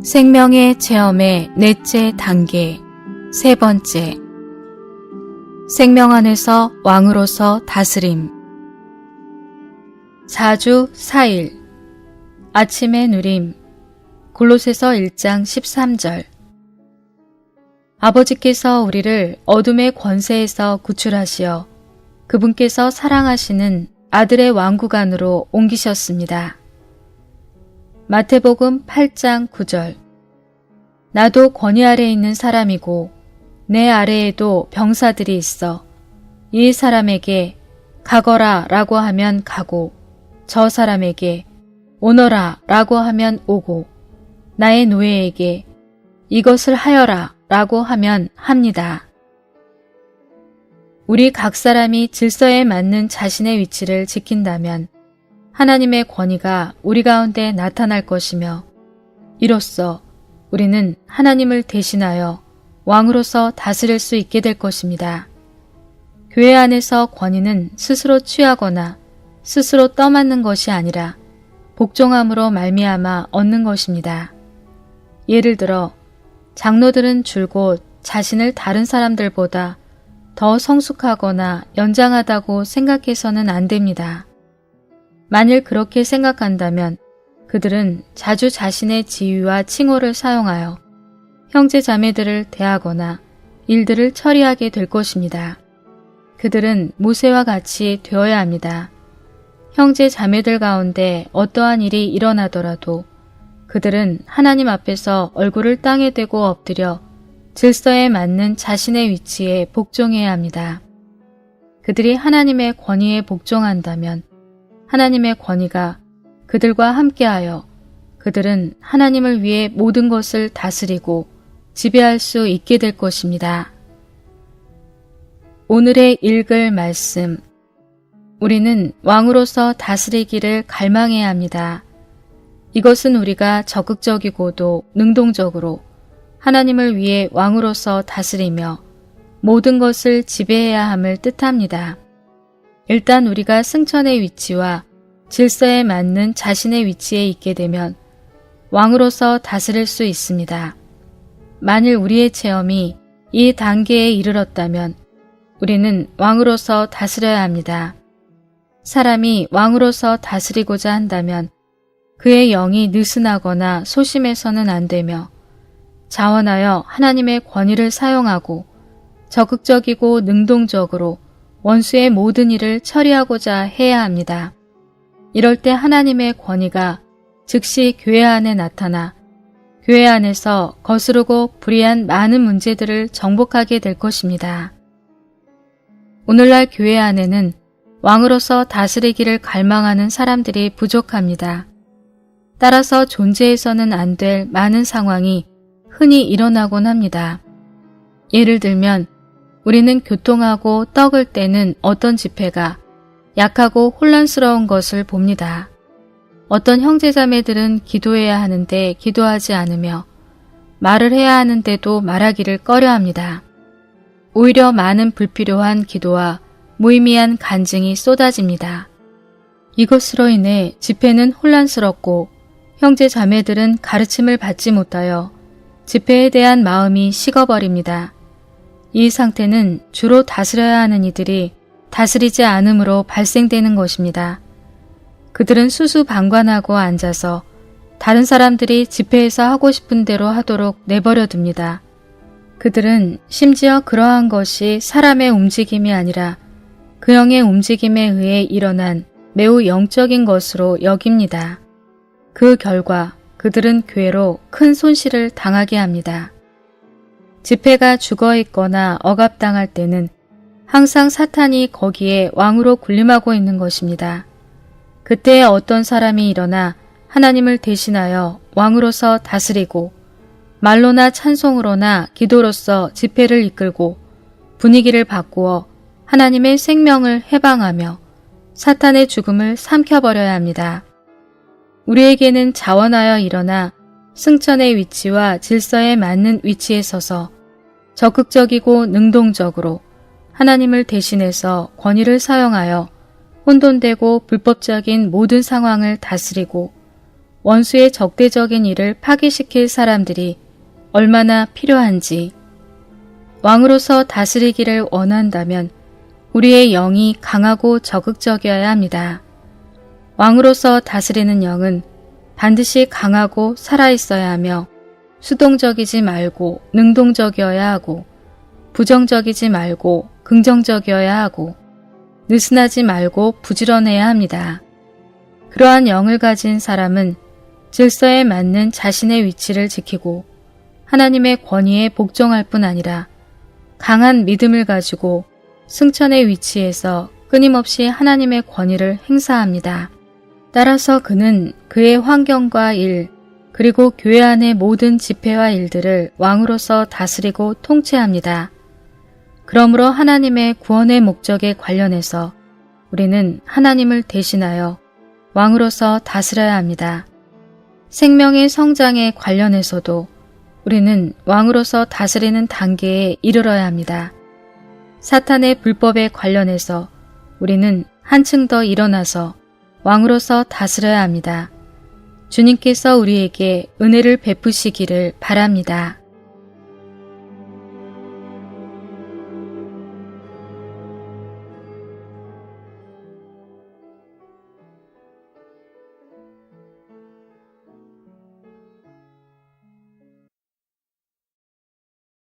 생명의 체험의 넷째 단계, 세 번째. 생명 안에서 왕으로서 다스림. 4주 4일. 아침의 누림. 골로새서 1장 13절. 아버지께서 우리를 어둠의 권세에서 구출하시어 그분께서 사랑하시는 아들의 왕국 안으로 옮기셨습니다. 마태복음 8장 9절. 나도 권위 아래에 있는 사람이고 내 아래에도 병사들이 있어 이 사람에게 가거라 라고 하면 가고 저 사람에게 오너라 라고 하면 오고 나의 노예에게 이것을 하여라 라고 하면 합니다. 우리 각 사람이 질서에 맞는 자신의 위치를 지킨다면 하나님의 권위가 우리 가운데 나타날 것이며 이로써 우리는 하나님을 대신하여 왕으로서 다스릴 수 있게 될 것입니다. 교회 안에서 권위는 스스로 취하거나 스스로 떠맡는 것이 아니라 복종함으로 말미암아 얻는 것입니다. 예를 들어 장로들은 줄곧 자신을 다른 사람들보다 더 성숙하거나 연장하다고 생각해서는 안 됩니다. 만일 그렇게 생각한다면 그들은 자주 자신의 지위와 칭호를 사용하여 형제 자매들을 대하거나 일들을 처리하게 될 것입니다. 그들은 모세와 같이 되어야 합니다. 형제 자매들 가운데 어떠한 일이 일어나더라도 그들은 하나님 앞에서 얼굴을 땅에 대고 엎드려 질서에 맞는 자신의 위치에 복종해야 합니다. 그들이 하나님의 권위에 복종한다면 하나님의 권위가 그들과 함께하여 그들은 하나님을 위해 모든 것을 다스리고 지배할 수 있게 될 것입니다. 오늘의 읽을 말씀. 우리는 왕으로서 다스리기를 갈망해야 합니다. 이것은 우리가 적극적이고도 능동적으로 하나님을 위해 왕으로서 다스리며 모든 것을 지배해야 함을 뜻합니다. 일단 우리가 승천의 위치와 질서에 맞는 자신의 위치에 있게 되면 왕으로서 다스릴 수 있습니다. 만일 우리의 체험이 이 단계에 이르렀다면 우리는 왕으로서 다스려야 합니다. 사람이 왕으로서 다스리고자 한다면 그의 영이 느슨하거나 소심해서는 안 되며 자원하여 하나님의 권위를 사용하고 적극적이고 능동적으로 원수의 모든 일을 처리하고자 해야 합니다. 이럴 때 하나님의 권위가 즉시 교회 안에 나타나 교회 안에서 거스르고 불의한 많은 문제들을 정복하게 될 것입니다. 오늘날 교회 안에는 왕으로서 다스리기를 갈망하는 사람들이 부족합니다. 따라서 존재해서는 안 될 많은 상황이 흔히 일어나곤 합니다. 예를 들면 우리는 교통하고 떡을 떼는 어떤 집회가 약하고 혼란스러운 것을 봅니다. 어떤 형제자매들은 기도해야 하는데 기도하지 않으며 말을 해야 하는데도 말하기를 꺼려합니다. 오히려 많은 불필요한 기도와 무의미한 간증이 쏟아집니다. 이것으로 인해 집회는 혼란스럽고 형제자매들은 가르침을 받지 못하여 집회에 대한 마음이 식어버립니다. 이 상태는 주로 다스려야 하는 이들이 다스리지 않음으로 발생되는 것입니다. 그들은 수수방관하고 앉아서 다른 사람들이 집회에서 하고 싶은 대로 하도록 내버려 둡니다. 그들은 심지어 그러한 것이 사람의 움직임이 아니라 그 영의 움직임에 의해 일어난 매우 영적인 것으로 여깁니다. 그 결과 그들은 교회로 큰 손실을 당하게 합니다. 집회가 죽어있거나 억압당할 때는 항상 사탄이 거기에 왕으로 군림하고 있는 것입니다. 그때 어떤 사람이 일어나 하나님을 대신하여 왕으로서 다스리고 말로나 찬송으로나 기도로서 집회를 이끌고 분위기를 바꾸어 하나님의 생명을 해방하며 사탄의 죽음을 삼켜버려야 합니다. 우리에게는 자원하여 일어나 승천의 위치와 질서에 맞는 위치에 서서 적극적이고 능동적으로 하나님을 대신해서 권위를 사용하여 혼돈되고 불법적인 모든 상황을 다스리고 원수의 적대적인 일을 파기시킬 사람들이 얼마나 필요한지, 왕으로서 다스리기를 원한다면 우리의 영이 강하고 적극적이어야 합니다. 왕으로서 다스리는 영은 반드시 강하고 살아있어야 하며 수동적이지 말고 능동적이어야 하고 부정적이지 말고 긍정적이어야 하고 느슨하지 말고 부지런해야 합니다. 그러한 영을 가진 사람은 질서에 맞는 자신의 위치를 지키고 하나님의 권위에 복종할 뿐 아니라 강한 믿음을 가지고 승천의 위치에서 끊임없이 하나님의 권위를 행사합니다. 따라서 그는 그의 환경과 일, 그리고 교회 안의 모든 집회와 일들을 왕으로서 다스리고 통치합니다. 그러므로 하나님의 구원의 목적에 관련해서 우리는 하나님을 대신하여 왕으로서 다스려야 합니다. 생명의 성장에 관련해서도 우리는 왕으로서 다스리는 단계에 이르러야 합니다. 사탄의 불법에 관련해서 우리는 한층 더 일어나서 왕으로서 다스려야 합니다. 주님께서 우리에게 은혜를 베푸시기를 바랍니다.